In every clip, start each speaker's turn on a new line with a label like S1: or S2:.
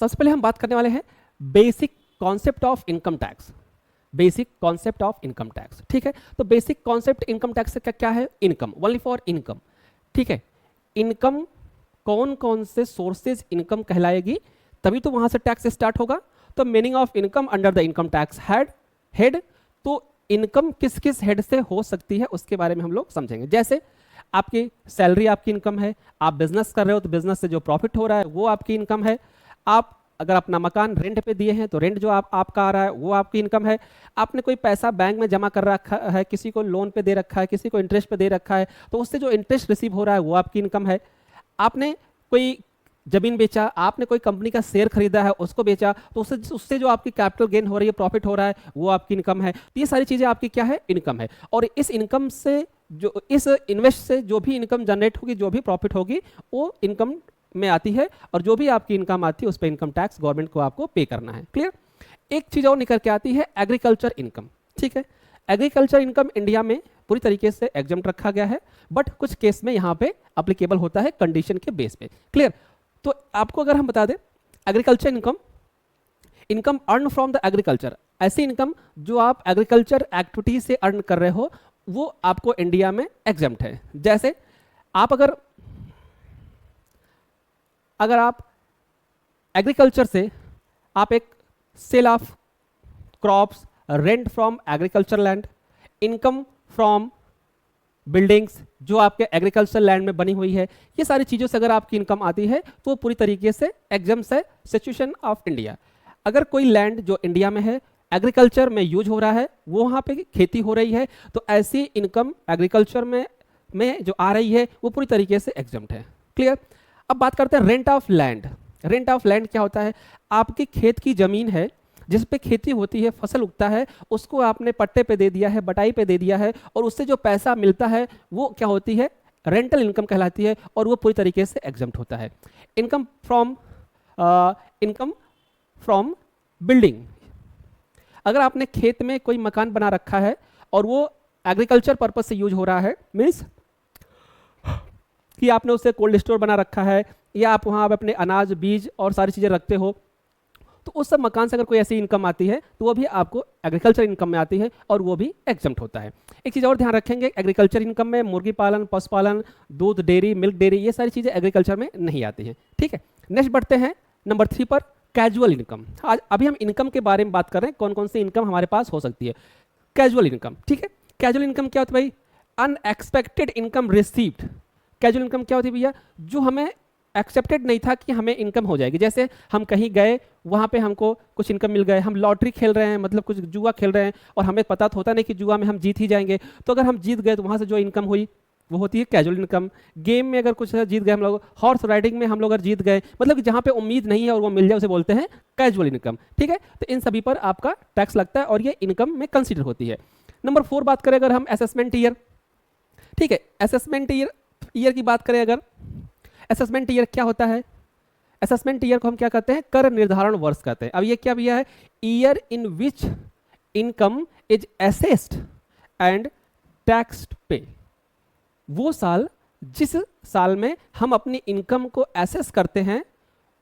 S1: सबसे पहले हम बात करने वाले हैं basic concept of income tax. Basic concept of income tax, ठीक है। तो बेसिक कॉन्सेप्ट इनकम टैक्स से क्या क्या है? इनकम, ओनली फॉर इनकम, ठीक है। इनकम कौन कौन से सोर्सेज इनकम कहलाएगी, तभी तो वहां से टैक्स स्टार्ट होगा। तो meaning of income under the income tax head. तो इनकम किस किस हेड से हो सकती है उसके बारे में हम लोग समझेंगे। जैसे आपकी सैलरी आपकी इनकम है, आप बिजनेस कर रहे हो तो बिजनेस से जो प्रॉफिट हो रहा है वो आपकी इनकम है। आप अगर अपना मकान रेंट पे दिए हैं तो रेंट जो आपका आ रहा है वो आपकी इनकम है। आपने कोई पैसा बैंक में जमा कर रखा है, किसी को लोन पे दे रखा है, किसी को इंटरेस्ट पे दे रखा है, तो उससे जो इंटरेस्ट रिसीव हो रहा है वो आपकी इनकम है। आपने कोई जमीन बेचा, आपने कोई कंपनी का शेयर खरीदा है उसको बेचा, तो उससे जो आपकी कैपिटल गेन हो रही है, प्रॉफिट हो रहा है, वो आपकी इनकम है। तो ये सारी चीजें आपकी क्या है? इनकम है। और इस इनकम से जो इस इन्वेस्ट से जो भी इनकम जनरेट होगी, जो भी प्रॉफिट होगी, वो इनकम में आती है। और जो भी आपकी इनकम आती है उस पर इनकम टैक्स गवर्नमेंट को आपको पे करना है। क्लियर? एक चीज और निकल के आती है एग्रीकल्चर इनकम, ठीक है। एग्रीकल्चर इनकम इंडिया में पूरी तरीके से एग्जम्प्ट रखा गया है, बट कुछ केस में यहाँ पे अप्लीकेबल होता है कंडीशन के बेस पे। क्लियर? तो आपको अगर हम बता दें agriculture income earn from the agriculture, ऐसी इनकम जो आप एग्रीकल्चर एक्टिविटी से अर्न कर रहे हो वो आपको इंडिया में एग्जम्प्ट है। जैसे आप अगर आप एग्रीकल्चर से आप एक sale of crops, rent from agriculture land, income from buildings जो आपके एग्रीकल्चर लैंड में बनी हुई है, ये सारी चीज़ों से अगर आपकी इनकम आती है तो पूरी तरीके से एग्जम्प्ट है सिचुएशन ऑफ इंडिया। अगर कोई लैंड जो इंडिया में है एग्रीकल्चर में यूज हो रहा है, वो वहाँ पे खेती हो रही है, तो ऐसी इनकम एग्रीकल्चर में जो आ रही है वो पूरी तरीके से एग्जम्प्ट है। क्लियर? अब बात करते हैं rent of land. Rent of land क्या होता है? आपकी खेत की जमीन है जिस पे खेती होती है, फसल उगता है, उसको आपने पट्टे पे दे दिया है, बटाई पे दे दिया है, और उससे जो पैसा मिलता है वो क्या होती है? रेंटल इनकम कहलाती है, और वो पूरी तरीके से एग्जम्प्ट होता है। इनकम फ्रॉम बिल्डिंग, अगर आपने खेत में कोई मकान बना रखा है और वो एग्रीकल्चर पर्पज से यूज हो रहा है, मीन्स कि आपने उससे कोल्ड स्टोर बना रखा है, या आप वहाँ अपने अनाज, बीज और सारी चीज़ें रखते हो, तो उस सब मकान से अगर कोई ऐसी इनकम आती है तो वो भी आपको एग्रीकल्चर इनकम में आती है, और वो भी एग्जम्प्ट होता है। एक चीज़ और ध्यान रखेंगे, एग्रीकल्चर इनकम में मुर्गी पालन, पशुपालन, दूध डेयरी, मिल्क डेयरी, ये सारी चीज़ें एग्रीकल्चर में नहीं आती हैं, ठीक है। नेक्स्ट बढ़ते हैं नंबर 3 पर, कैजुअल इनकम। आज अभी हम इनकम के बारे में बात कर रहे हैं, कौन कौन सी इनकम हमारे पास हो सकती है। कैजुअल इनकम, ठीक है। कैजुअल इनकम क्या होती है भाई? Unexpected income received. Casual income क्या होती है भैया? जो हमें एक्सेप्टेड नहीं था कि हमें इनकम हो जाएगी। जैसे हम कहीं गए, वहाँ पे हमको कुछ इनकम मिल गए, हम लॉटरी खेल रहे हैं, मतलब कुछ जुआ खेल रहे हैं, और हमें पता तो होता नहीं कि जुआ में हम जीत ही जाएंगे, तो अगर हम जीत गए तो वहाँ से जो इनकम हुई वो होती है कैजुअल इनकम। गेम में अगर कुछ जीत गए हम लोग, हॉर्स राइडिंग में हम लोग अगर जीत गए, मतलब कि जहाँ पे उम्मीद नहीं है और वो मिल जाए उसे बोलते हैं कैजुअल इनकम, ठीक है। तो इन सभी पर आपका टैक्स लगता है और ये इनकम में कंसिडर होती है। नंबर 4 बात करें अगर हम असेसमेंट ईयर, ठीक है। असेसमेंट ईयर की बात करें अगर, असेसमेंट ईयर क्या होता है? असेसमेंट ईयर को हम क्या कहते हैं? कर निर्धारण वर्ष कहते हैं। अब ये क्या भैया है? Year in which income is assessed and taxed पे। वो साल जिस साल में हम अपनी इनकम को असेस करते हैं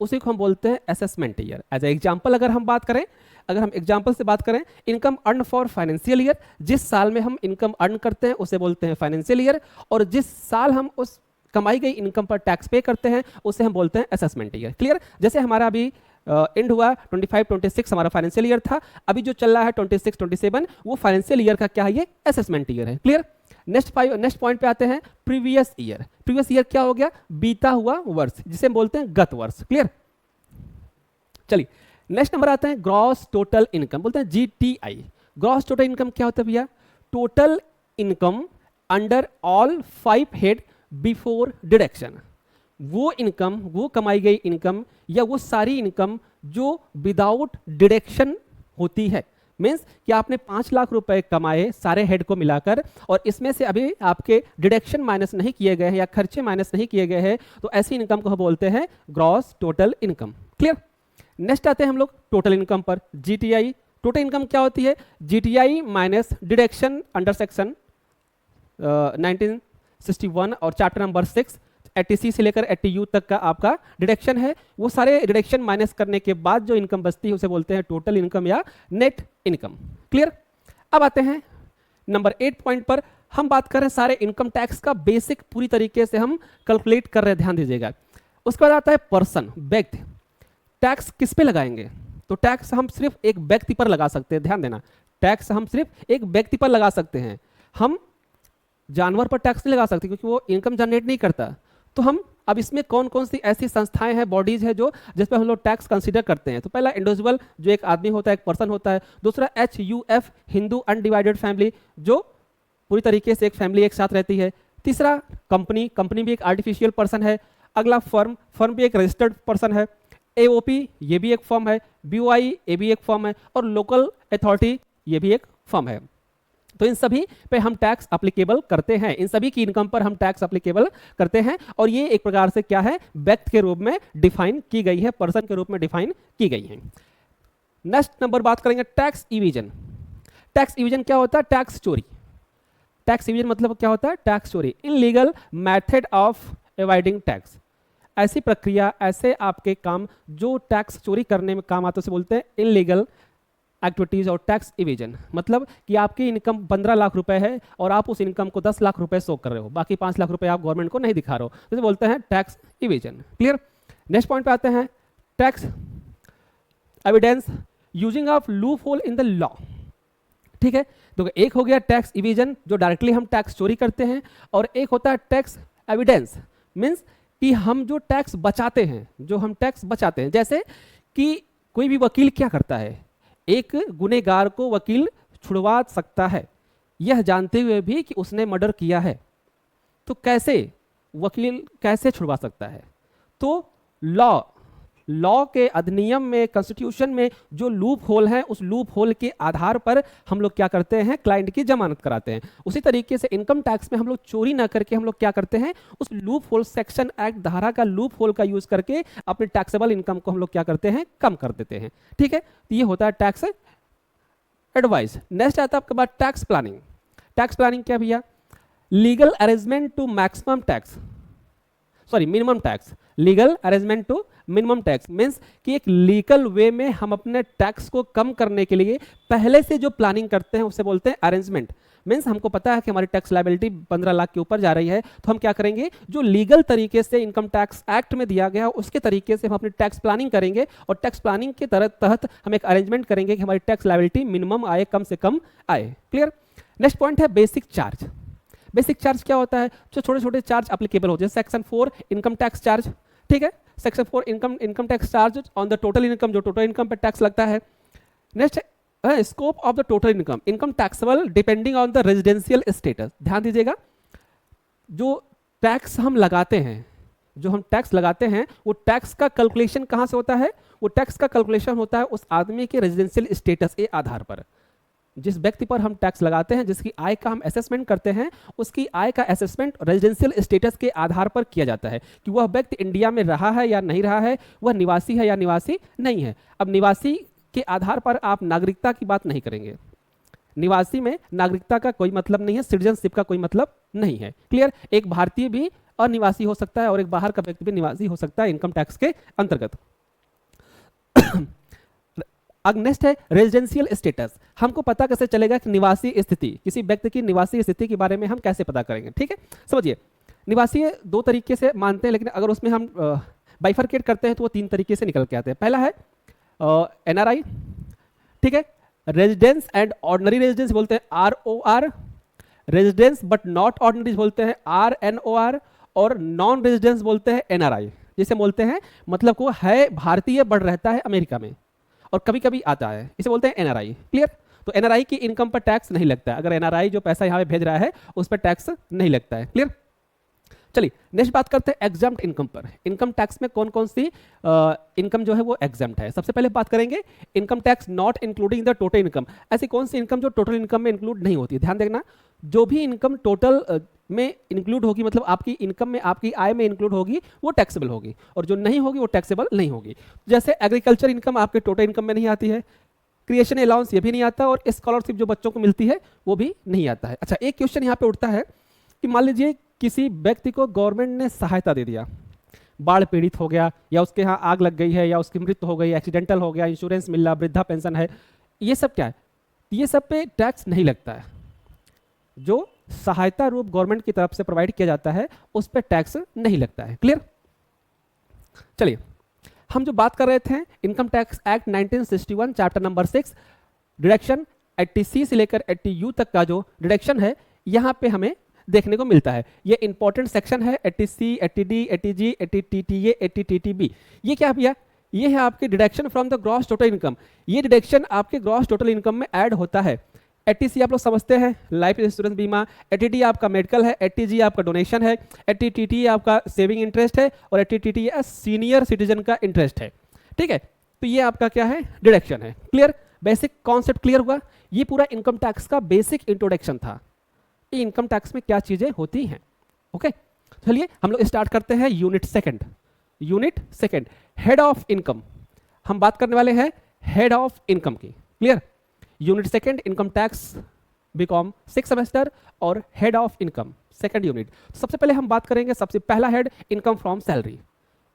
S1: उसी को हम बोलते हैं assessment year. As a example अगर हम बात करें, अगर हम एग्जाम्पल से बात करें, income earn for financial year, जिस साल में हम इनकम अर्न करते हैं उसे बोलते हैं फाइनेंशियल ईयर, और जिस साल हम उस कमाई गई इनकम पर टैक्स पे करते हैं उसे हम बोलते हैं असेसमेंट ईयर। क्लियर? जैसे हमारा अभी एंड हुआ 25-26 हमारा फाइनेंशियल ईयर था, अभी जो चल रहा है 26-27 वो फाइनेंशियल ईयर का क्या है? ये असेसमेंट ईयर है। क्लियर? नेक्स्ट पॉइंट पे आते हैं, प्रीवियस ईयर। प्रीवियस ईयर क्या हो गया? बीता हुआ वर्ष, जिसे हम बोलते हैं गत वर्ष। क्लियर? चलिए नेक्स्ट नंबर आते हैं ग्रॉस टोटल इनकम, बोलते हैं GTI। ग्रॉस टोटल इनकम क्या होता है भैया? Total income under all 5 head before deduction. वो इनकम, वो कमाई गई इनकम या वो सारी इनकम जो विदाउट डिडक्शन होती है, मीन्स कि आपने 5 लाख रुपए कमाए सारे हेड को मिलाकर, और इसमें से अभी आपके डिडक्शन माइनस नहीं किए गए हैं या खर्चे माइनस नहीं किए गए हैं, तो ऐसी इनकम को हम बोलते हैं gross total income. Clear? Next आते हैं हम लोग टोटल इनकम पर, GTI। टोटल इनकम क्या होती है? GTI minus deduction under section 1961 और चैप्टर नंबर 6 80C से लेकर 80U तक का आपका डिडक्शन है, वो सारे डिडक्शन माइनस करने के बाद जो इनकम बचती है उसे बोलते हैं टोटल इनकम या नेट इनकम। क्लियर? अब आते हैं नंबर 8 पॉइंट पर। हम बात कर रहे हैं सारे इनकम टैक्स का बेसिक पूरी तरीके से हम कैलकुलेट कर रहे हैं, ध्यान दीजिएगा। उसके बाद आता है पर्सन, व्यक्ति। टैक्स किस पे लगाएंगे? तो टैक्स हम सिर्फ एक व्यक्ति पर लगा सकते हैं, ध्यान देना, टैक्स हम सिर्फ एक व्यक्ति पर लगा सकते हैं। हम जानवर पर टैक्स नहीं लगा सकते क्योंकि वो इनकम जनरेट नहीं करता। तो हम अब इसमें कौन कौन सी ऐसी संस्थाएं हैं, बॉडीज है जो जिस पर हम लोग टैक्स कंसीडर करते हैं? तो पहला इंडिविजुअल, जो एक आदमी होता है, एक पर्सन होता है। दूसरा HUF, हिंदू अनडिवाइडेड फैमिली, जो पूरी तरीके से एक फैमिली एक साथ रहती है। तीसरा कंपनी, कंपनी भी एक आर्टिफिशियल पर्सन है। अगला फर्म, फर्म भी एक रजिस्टर्ड पर्सन है। AOP, ये भी एक फर्म है। BOI, ये भी एक फर्म है। और लोकल अथॉरिटी, ये भी एक फर्म है। तो इन सभी पे हम टैक्स अप्लीकेबल करते हैं, इन सभी की इनकम पर हम टैक्स अप्लीकेबल करते हैं। और ये एक प्रकार से क्या है, व्यक्ति के रूप में डिफाइन की गई है, पर्सन के रूप में डिफाइन की गई है। नेक्स्ट नंबर बात करेंगे टैक्स इवीजन। टैक्स इवीजन क्या होता है? टैक्स चोरी। टैक्स इवीजन मतलब क्या होता है? टैक्स चोरी, illegal method of avoiding tax. ऐसी प्रक्रिया, ऐसे आपके काम जो टैक्स चोरी करने में काम आते हैं उसे बोलते हैं इनलीगल एक्टिविटीज और टैक्स इवेजन। मतलब कि आपकी इनकम 15 लाख रुपए है और आप उस इनकम को 10 लाख रुपए शो कर रहे हो, बाकी 5 लाख रुपए आप गवर्नमेंट को नहीं दिखा रहे हो, तो इसे बोलते हैं tax evasion. Clear? Next point पे आते हैं, tax evidence using of loop hole in the law. ठीक है, तो एक हो गया टैक्स इवेजन जो डायरेक्टली हम टैक्स चोरी करते हैं, और एक होता है टैक्स एविडेंस, मीन्स कि हम जो टैक्स बचाते हैं, जो हम टैक्स बचाते हैं। जैसे कि कोई भी वकील क्या करता है, एक गुनहगार को वकील छुड़वा सकता है यह जानते हुए भी कि उसने मर्डर किया है। तो कैसे वकील कैसे छुड़वा सकता है? तो लॉ के अधिनियम में, कॉन्स्टिट्यूशन में जो लूप होल है, उस लूप होल के आधार पर हम लोग क्या करते हैं, क्लाइंट की जमानत कराते हैं। उसी तरीके से इनकम टैक्स में हम लोग चोरी ना करके हम लोग क्या करते हैं, उस लूप होल, सेक्शन एक्ट धारा का लूप होल का यूज करके अपने टैक्सेबल इनकम को हम लोग क्या करते हैं, कम कर देते हैं। ठीक है, तो ये होता है टैक्स एडवाइस। नेक्स्ट आता है आपके पास टैक्स प्लानिंग। टैक्स प्लानिंग क्या भैया? Legal arrangement to maximum tax, sorry minimum tax, legal arrangement to minimum tax means कि एक लीगल वे में हम अपने टैक्स को कम करने के लिए पहले से जो प्लानिंग करते हैं उसे बोलते हैं अरेंजमेंट। मीन्स हमको पता है कि हमारी टैक्स लायबिलिटी 15 लाख के ऊपर जा रही है, तो हम क्या करेंगे, जो लीगल तरीके से इनकम टैक्स एक्ट में दिया गया उसके तरीके से हम अपनी टैक्स प्लानिंग करेंगे, और टैक्स प्लानिंग के तहत हम एक अरेंजमेंट करेंगे कि हमारी टैक्स लायबिलिटी मिनिमम आए, कम से कम आए। क्लियर? नेक्स्ट पॉइंट है बेसिक चार्ज। बेसिक चार्ज क्या होता है? जो छोटे छोटे चार्ज अप्लीकेबल होते हैं। सेक्शन 4 इनकम टैक्स चार्ज, ठीक है, section 4 income tax charge on the total income, जो टोटल इनकम पे टैक्स लगता है। नेक्स्ट है scope of the total income, income taxable depending on the residential status. ध्यान दीजिएगा, जो टैक्स हम लगाते हैं, जो हम टैक्स लगाते हैं, वो टैक्स का कैलकुलेशन कहाँ से होता है? वो टैक्स का कैलकुलेशन होता है उस आदमी के रेजिडेंशियल स्टेटस के आधार पर। जिस व्यक्ति पर हम टैक्स लगाते हैं, जिसकी आय का हम असेसमेंट करते हैं, उसकी आय का असेसमेंट रेजिडेंशियल स्टेटस के आधार पर किया जाता है कि वह व्यक्ति इंडिया में रहा है या नहीं रहा है, वह निवासी है या निवासी नहीं है। अब निवासी के आधार पर आप नागरिकता की बात नहीं करेंगे, निवासी में नागरिकता का कोई मतलब नहीं है, सिटीजनशिप का कोई मतलब नहीं है। क्लियर? एक भारतीय भी अनिवासी हो सकता है और एक बाहर का व्यक्ति भी निवासी हो सकता है इनकम टैक्स के अंतर्गत। अब नेक्स्ट है रेजिडेंशियल स्टेटस। हमको पता कैसे चलेगा कि निवासी स्थिति, किसी व्यक्ति की निवासी स्थिति के बारे में हम कैसे पता करेंगे? ठीक है, समझिए, निवासी दो तरीके से मानते हैं, लेकिन अगर उसमें हम बाइफरकेट करते हैं तो वो 3 तरीके से निकल के आते हैं। पहला है NRI, ठीक है, रेजिडेंस एंड ऑर्डिनरी रेजिडेंस बोलते हैं ROR, residence but not ordinary बोलते हैं RNOR, और नॉन रेजिडेंस बोलते हैं NRI, जिसे बोलते हैं मतलब को है भारतीय बट रहता है अमेरिका में और कभी कभी आता है, इसे बोलते हैं NRI। क्लियर? तो NRI की इनकम पर टैक्स नहीं लगता है, अगर NRI जो पैसा यहाँ पे भेज रहा है उस पर टैक्स नहीं लगता है। क्लियर? चलिए नेक्स्ट बात करते हैं एग्जाम्प्ट इनकम पर। इनकम टैक्स में कौन कौन सी इनकम जो है वो एग्जाम्प्ट है। सबसे पहले बात करेंगे income tax not including the total income. ऐसी कौन सी इनकम जो टोटल इनकम में इंक्लूड नहीं होती? ध्यान देखना, जो भी इनकम टोटल में इंक्लूड होगी, मतलब आपकी इनकम में, आपकी आय में इंक्लूड होगी, वो टैक्सेबल होगी, और जो नहीं होगी वो टैक्सेबल नहीं होगी। जैसे एग्रीकल्चर इनकम आपके टोटल इनकम में नहीं आती है, क्रिएशन अलाउंस ये भी नहीं आता, और स्कॉलरशिप जो बच्चों को मिलती है वो भी नहीं आता है। अच्छा, एक क्वेश्चन यहाँ पे उठता है कि मान लीजिए किसी व्यक्ति को गवर्नमेंट ने सहायता दे दिया, बाढ़ पीड़ित हो गया, या उसके यहाँ आग लग गई है, या उसकी मृत्यु हो गई, एक्सीडेंटल हो गया, इंश्योरेंस मिल रहा, वृद्धा पेंशन है, ये सब क्या है, ये सब पे टैक्स नहीं लगता है। जो सहायता रूप गवर्नमेंट की तरफ से प्रोवाइड किया जाता है उस पर टैक्स नहीं लगता है। क्लियर? चलिए, हम जो बात कर रहे थे income tax act 1961 chapter number 6 deduction 80C से लेकर 80U तक का जो डिडक्शन है यहाँ पे हमें देखने को मिलता है। ये इंपॉर्टेंट सेक्शन है 80C, 80D, 80G, 80TTA, 80TTB। ये क्या भैया? ये है आपके deduction from the gross total income. ये डिडक्शन आपके ग्रॉस टोटल इनकम में ऐड होता है। 80C आप लोग समझते हैं लाइफ इंश्योरेंस बीमा, 80D आपका मेडिकल है, 80G आपका डोनेशन है, 80TTA आपका सेविंग इंटरेस्ट है, और 80TTA सीनियर सिटीजन का इंटरेस्ट है। ठीक है, तो ये आपका क्या है? डिडक्शन है। क्लियर? बेसिक कॉन्सेप्ट क्लियर हुआ? ये पूरा इनकम टैक्स का बेसिक इंट्रोडक्शन था। ये इनकम टैक्स में क्या चीजें होती हैं। ओके, चलिए हम लोग स्टार्ट करते हैं unit second. Unit second, head of income. हम बात करने वाले हैं हेड ऑफ इनकम की। Clear? Unit second income tax BCom 6 semester और head of income second unit. सबसे पहले हम बात करेंगे, सबसे पहला head income from salary.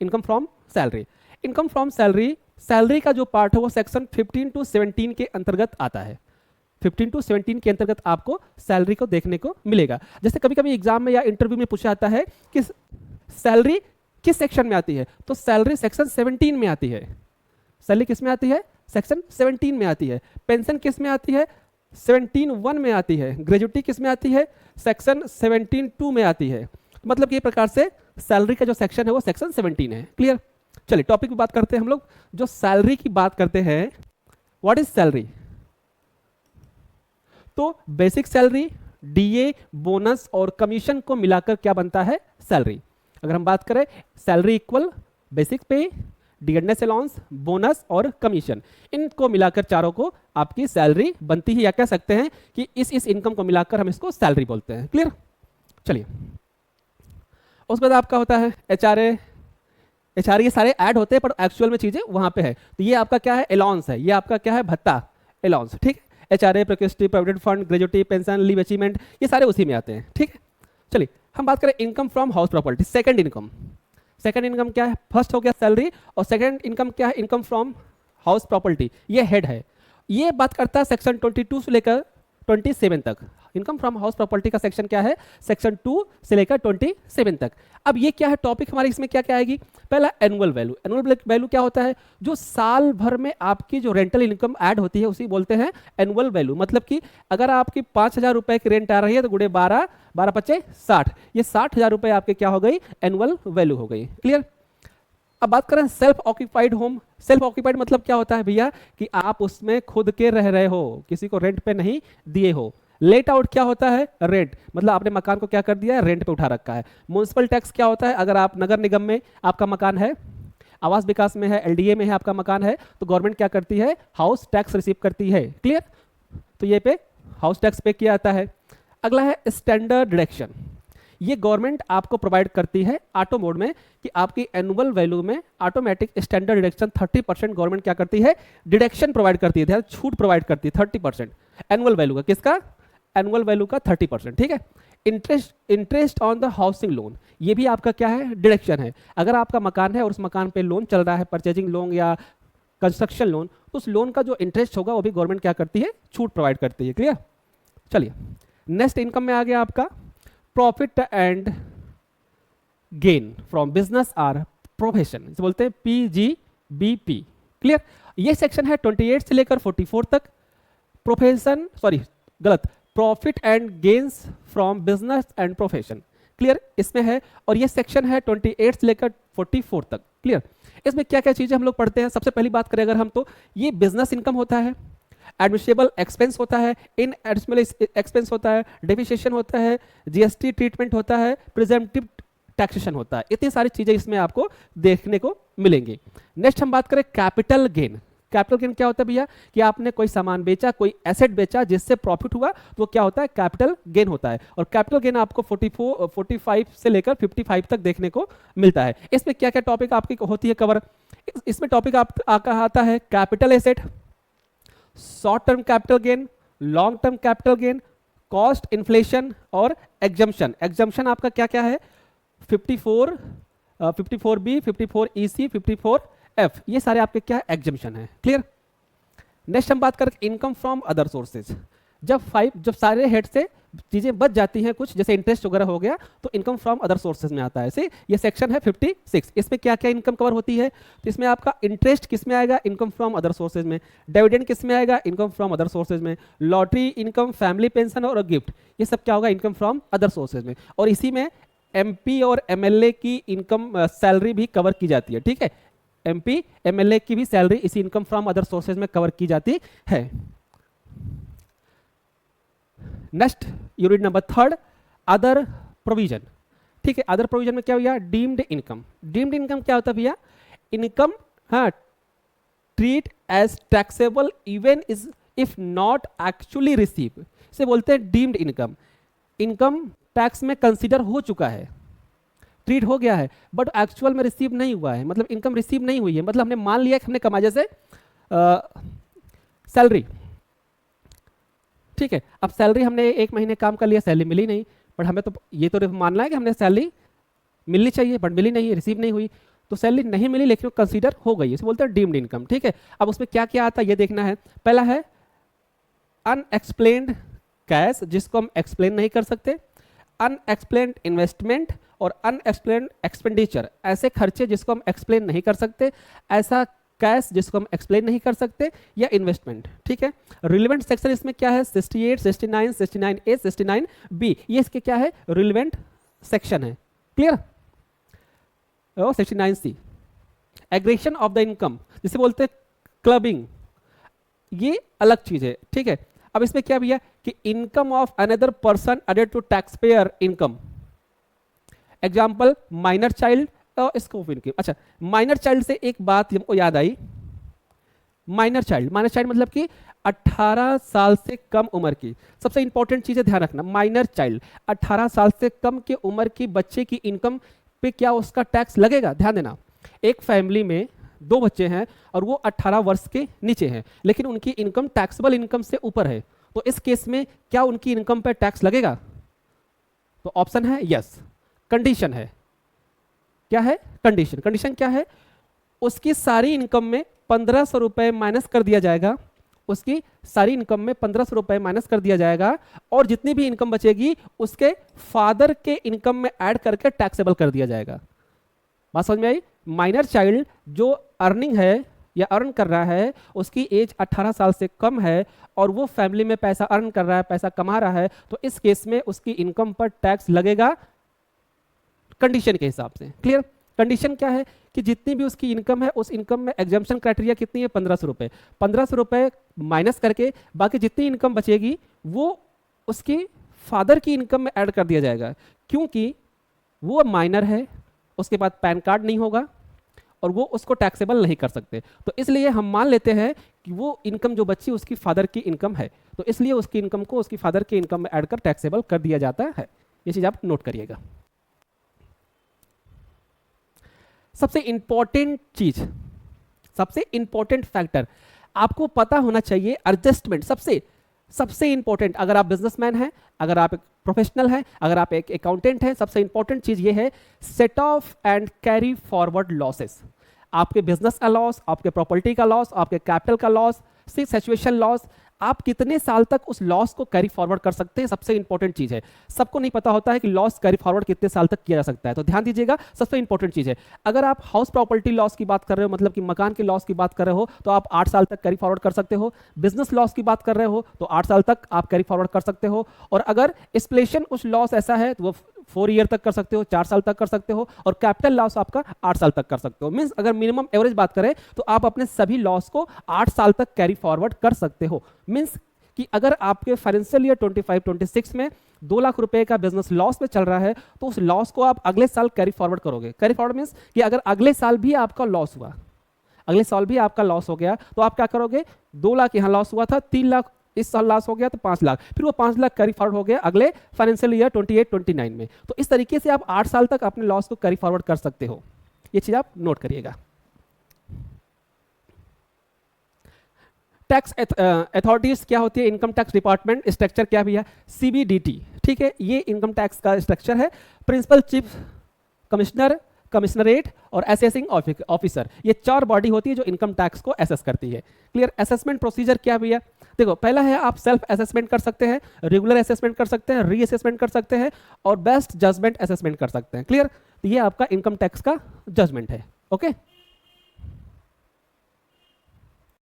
S1: Income from salary, income from salary, salary का जो पार्ट है वो सेक्शन 15 to 17 के अंतर्गत आता है। 15 to 17 के अंतर्गत आपको सैलरी को देखने को मिलेगा। जैसे कभी कभी एग्जाम में या इंटरव्यू में पूछा जाता है कि सैलरी किस सेक्शन में आती है, तो सैलरी सेक्शन 17 में आती है। सैलरी किस में आती है? सेक्शन 17 में आती है। पेंशन किस में आती है? 17(1) में आती है। ग्रेजुटी किस में आती है? सेक्शन 17(2) में आती है। मतलब कि ये प्रकार से सैलरी का जो सेक्शन है वो सेक्शन 17 है। क्लियर? चलिए टॉपिक की बात करते हैं हम लोग। जो सैलरी की बात करते हैं, व्हाट इज सैलरी? तो बेसिक सैलरी, डीए, बोनस और कमीशन को मिलाकर क्या बनता है? सैलरी। अगर हम बात करें, सैलरी इक्वल बेसिक पे, डियरनेस अलाउंस, बोनस और कमीशन, इनको मिलाकर चारों को आपकी सैलरी बनती है, या कह सकते हैं कि इस इनकम को मिलाकर हम इसको सैलरी बोलते हैं। क्लियर? चलिए, उसके बाद आपका होता है एचआरए। एचआरए ये सारे ऐड होते हैं पर एक्चुअल में चीजें वहां पे है। तो ये आपका क्या है? अलाउंस है। ये आपका क्या है? भत्ता, अलाउंस। ठीक है, एचआरए, प्रोक्रेस्टी, provident fund, gratuity, pension, leave achievement, ये सारे उसी में आते हैं। ठीक है, चलिए हम बात करें income from house property, second income. Second income क्या है? फर्स्ट हो गया सैलरी, और सेकंड इनकम क्या है? Income from house property. ये हेड है। ये बात करता है सेक्शन 22 से लेकर 27 तक। इनकम फ्रॉम हाउस प्रॉपर्टी का सेक्शन क्या है? सेक्शन 2 से लेकर 27 तक। अब ये क्या है टॉपिक हमारी, इसमें क्या क्या आएगी? पहला एनुअल वैल्यू। एनुअल वैल्यू क्या होता है? जो साल भर में आपकी जो रेंटल इनकम ऐड होती है उसी बोलते हैं एनुअल वैल्यू। मतलब कि अगर आपकी 5,000 रुपए की रेंट आ रही है तो गुड़े 12, 12 पच्चे 60, ये 60,000 रुपए आपके क्या हो गई? एनुअल वैल्यू हो गई। क्लियर? अब बात करें self occupied home. Self occupied मतलब क्या होता है भैया? कि आप उसमें खुद के रह रहे हो, किसी को रेंट पे नहीं दिए हो। लेट आउट क्या होता है? रेंट, मतलब आपने मकान को क्या कर दिया है? रेंट पे उठा रखा है। म्युनिसिपल टैक्स क्या होता है? अगर आप नगर निगम में आपका मकान है, आवास विकास में है, एलडीए में है आपका मकान है, तो गवर्नमेंट क्या करती है? हाउस टैक्स रिसीव करती है। क्लियर? तो ये पे हाउस टैक्स पे किया जाता है। अगला है स्टैंडर्ड डिडक्शन। ये गवर्नमेंट आपको प्रोवाइड करती है ऑटो मोड में कि आपकी एनुअल वैल्यू में ऑटोमेटिक स्टैंडर्ड डिडक्शन 30% गवर्नमेंट क्या करती है? डिडक्शन प्रोवाइड करती है, छूट प्रोवाइड करती है 30% एनुअल वैल्यू का। किसका? एनुअल वैल्यू का 30%। ठीक है, interest on the housing loan, ये भी आपका क्या है? डिडक्शन है। अगर आपका मकान है और उस मकान पे लोन चल रहा है, परचेजिंग लोन या कंस्ट्रक्शन लोन, तो उस लोन का जो इंटरेस्ट होगा वो भी गवर्नमेंट क्या करती है? छूट प्रोवाइड करती है। क्लियर? चलिए नेक्स्ट इनकम में आ गया आपका profit and gain from business or profession, इसे बोलते हैं PGBP। क्लियर? ये सेक्शन है 28 से लेकर 44 तक। प्रोफेशन, सॉरी गलत, profit and gains from business and profession. Clear? इसमें है, और ये सेक्शन है 28 से लेकर 44 तक। क्लियर? इसमें क्या क्या चीजें हम लोग पढ़ते हैं? सबसे पहली बात करें अगर हम, तो ये बिजनेस इनकम होता है, एडमिनिस्ट्रेबल एक्सपेंस होता है, इन एडमिनिस्ट्रेबल एक्सपेंस होता है, डेप्रिसिएशन होता है, जीएसटी ट्रीटमेंट होता है, प्रिजम्पटिव टैक्सेशन होता है। इतनी सारी चीजें इसमें आपको देखने को मिलेंगी। नेक्स्ट हम बात करें कैपिटल गेन। कैपिटल गेन क्या होता है भैया? कि आपने कोई सामान बेचा, कोई एसेट बेचा जिससे प्रॉफिट हुआ, तो क्या होता है? कैपिटल गेन होता है। और कैपिटल गेन आपको 45 से लेकर 55 तक देखने को मिलता है। इसमें क्या क्या टॉपिक आपकी होती है कवर? इसमें टॉपिक आता है capital asset, short term capital gain, long term capital gain, cost inflation और एग्जम्पशन। एग्जम्पशन आपका क्या क्या है, 54 54B 54EC 54F, ये सारे आपके क्या एग्जम्पशन है। क्लियर। नेक्स्ट हम बात करें इनकम फ्रॉम अदर सोर्सेज। जब सारे हेड से चीजें बच जाती हैं कुछ, जैसे इंटरेस्ट वगैरह हो गया, तो इनकम फ्रॉम अदर सोर्सेज में आता है। से ये सेक्शन है 56। इसमें क्या क्या इनकम कवर होती है, तो इसमें आपका इंटरेस्ट किस में आएगा, इनकम फ्रॉम अदर सोर्सेज में। डिविडेंड किस में आएगा, इनकम फ्रॉम अदर सोर्सेज में। लॉटरी इनकम, फैमिली पेंशन और गिफ्ट, ये सब क्या होगा, इनकम फ्रॉम अदर सोर्सेज में। और इसी में MP और MLA की इनकम सैलरी भी कवर की जाती है। ठीक है, MP MLA की भी सैलरी इसी इनकम फ्रॉम अदर सोर्सेज में कवर की जाती है। Next unit number 3, other provision. ठीक है, अदर प्रोविजन में क्या भैया, डीम्ड इनकम। डीम्ड इनकम क्या होता है भैया, इनकम हाँ treat as taxable even is if not actually receive, इसे बोलते हैं डीम्ड इनकम। इनकम टैक्स में कंसीडर हो चुका है, ट्रीट हो गया है, बट एक्चुअल में रिसीव नहीं हुआ है, मतलब इनकम रिसीव नहीं हुई है, मतलब हमने मान लिया कि हमने कमाया जैसे सैलरी। ठीक है, अब सैलरी हमने 1 महीने काम कर लिया, सैलरी मिली नहीं, बट हमें तो ये तो मानना है कि हमने सैलरी मिलनी चाहिए, बट मिली नहीं, रिसीव नहीं हुई, तो सैलरी नहीं मिली लेकिन कंसीडर हो गई, इसे बोलते हैं डीम्ड इनकम। ठीक है, अब उसमें क्या क्या आता है ये देखना है। पहला है अनएक्सप्लेन्ड कैश, जिसको हम एक्सप्लेन नहीं कर सकते। अनएक्सप्लेन्ड इन्वेस्टमेंट और अनएक्सप्लेन्ड एक्सपेंडिचर, ऐसे खर्चे जिसको हम एक्सप्लेन नहीं कर सकते, ऐसा कैश जिसको हम एक्सप्लेन नहीं कर सकते, या इन्वेस्टमेंट। ठीक है, रिलेवेंट सेक्शन इसमें क्या है, 68, 69, 69A, 69B, ये इसके क्या है, रिलेवेंट सेक्शन है। Clear. 69C aggression of the income, जिसे बोलते हैं क्लबिंग, ये अलग चीज है। ठीक है, अब इसमें क्या भैया कि income of another person added to tax payer income. Example minor child और स्कोप इनकम। अच्छा, माइनर चाइल्ड से एक बात हमको याद आई। माइनर चाइल्ड मतलब कि 18 साल से कम उम्र की, सबसे इंपॉर्टेंट चीज है ध्यान रखना, माइनर चाइल्ड 18 साल से कम के उम्र की बच्चे की इनकम पे क्या उसका टैक्स लगेगा। ध्यान देना, एक फैमिली में 2 बच्चे हैं और वो 18 वर्ष के नीचे हैं, लेकिन उनकी इनकम टैक्सेबल इनकम से ऊपर है, तो इस केस में क्या उनकी इनकम पर टैक्स लगेगा, तो ऑप्शन है यस। कंडीशन है, क्या है, कंडीशन क्या है, उसकी सारी इनकम में 1500 रुपए माइनस कर दिया जाएगा, उसकी सारी इनकम में 1500 रुपए माइनस कर दिया जाएगा, और जितनी भी इनकम बचेगी उसके फादर के इनकम में ऐड करके टैक्सेबल कर दिया जाएगा। बात समझ में आई। माइनर चाइल्ड जो अर्निंग है या अर्न कर रहा है, उसकी एज 18 साल से कम है और वो फैमिली में पैसा अर्न कर रहा है, पैसा कमा रहा है, तो इस केस में उसकी इनकम पर टैक्स लगेगा कंडीशन के हिसाब से। क्लियर। कंडीशन क्या है कि जितनी भी उसकी इनकम है, उस इनकम में एग्जाम्पशन क्राइटेरिया कितनी है, 1500 रुपए। 1500 रुपए माइनस करके बाकी जितनी इनकम बचेगी वो उसकी फादर की इनकम में ऐड कर दिया जाएगा, क्योंकि वो माइनर है, उसके बाद पैन कार्ड नहीं होगा और वो उसको टैक्सेबल नहीं कर सकते, तो इसलिए हम मान लेते हैं कि वो इनकम जो बची उसकी फादर की इनकम है, तो इसलिए उसकी इनकम को उसकी फादर की इनकम में ऐड कर टैक्सेबल कर दिया जाता है। ये चीज आप नोट करिएगा। सबसे इंपॉर्टेंट चीज, सबसे इंपॉर्टेंट फैक्टर आपको पता होना चाहिए, एडजस्टमेंट सबसे इंपॉर्टेंट। अगर आप बिजनेसमैन हैं, अगर आप एक प्रोफेशनल हैं, अगर आप एक अकाउंटेंट हैं, सबसे इंपॉर्टेंट चीज ये है set of and carry forward losses. आपके बिजनेस का लॉस, आपके प्रॉपर्टी का लॉस, आपके कैपिटल का लॉस, सिचुएशन लॉस, आप कितने साल तक उस लॉस को कैरी फॉरवर्ड कर सकते हैं, सबसे इंपॉर्टेंट चीज है। सबको नहीं पता होता है कि लॉस कैरी फॉरवर्ड कितने साल तक किया जा सकता है, तो ध्यान दीजिएगा, सबसे इंपॉर्टेंट चीज है। अगर आप हाउस प्रॉपर्टी लॉस की बात कर रहे हो, मतलब कि मकान के लॉस की बात कर रहे हो, तो आप 8 साल तक कैरी फॉरवर्ड कर सकते हो। बिजनेस लॉस की बात कर रहे हो तो 8 साल तक आप कैरी फॉरवर्ड कर सकते हो, और अगर स्प्लेशन उस लॉस ऐसा है तो वो 4 ईयर तक कर सकते हो, 4 साल तक कर सकते हो, और कैपिटल लॉस आपका 8 साल तक कर सकते हो। मींस अगर मिनिमम एवरेज बात करें तो आप अपने सभी लॉस को 8 साल तक कैरी फॉरवर्ड कर सकते हो। मींस कि अगर आपके फाइनेंशियल ईयर 25-26 में 2 लाख रुपए का बिजनेस लॉस में चल रहा है, तो उस लॉस को आप अगले साल कैरी फॉरवर्ड करोगे। कैरी फॉरवर्ड मींस कि अगर अगले साल भी आपका लॉस हुआ, अगले साल भी आपका लॉस हो गया, तो आप क्या करोगे, 2 लाख यहां लॉस हुआ था, 3 लाख इस साल लॉस हो गया तो 5 लाख, फिर वो 5 लाख कैरी फॉरवर्ड हो गया अगले फाइनेंशियल ईयर 28-29 में। तो इस तरीके से आप 8 साल तक अपने लॉस को कैरी फॉरवर्ड कर सकते हो। ये चीज आप नोट करिएगा। टैक्स अथॉरिटीज क्या होती है, इनकम टैक्स डिपार्टमेंट स्ट्रक्चर क्या भी है, सीबीडीटी, ठीक है, ये इनकम टैक्स का स्ट्रक्चर है। प्रिंसिपल चीफ कमिश्नर, कमिश्नरेट और असेसिंग ऑफिसर, ये 4 बॉडी होती है जो इनकम टैक्स को असेस करती है। क्लियर। असेसमेंट प्रोसीजर क्या भी है, देखो पहला है आप सेल्फ असेसमेंट कर सकते हैं, रेगुलर असेसमेंट कर सकते हैं, री असेसमेंट कर सकते हैं और बेस्ट जजमेंट असेसमेंट कर सकते हैं। क्लियर। तो ये आपका इनकम टैक्स का जजमेंट है। ओके।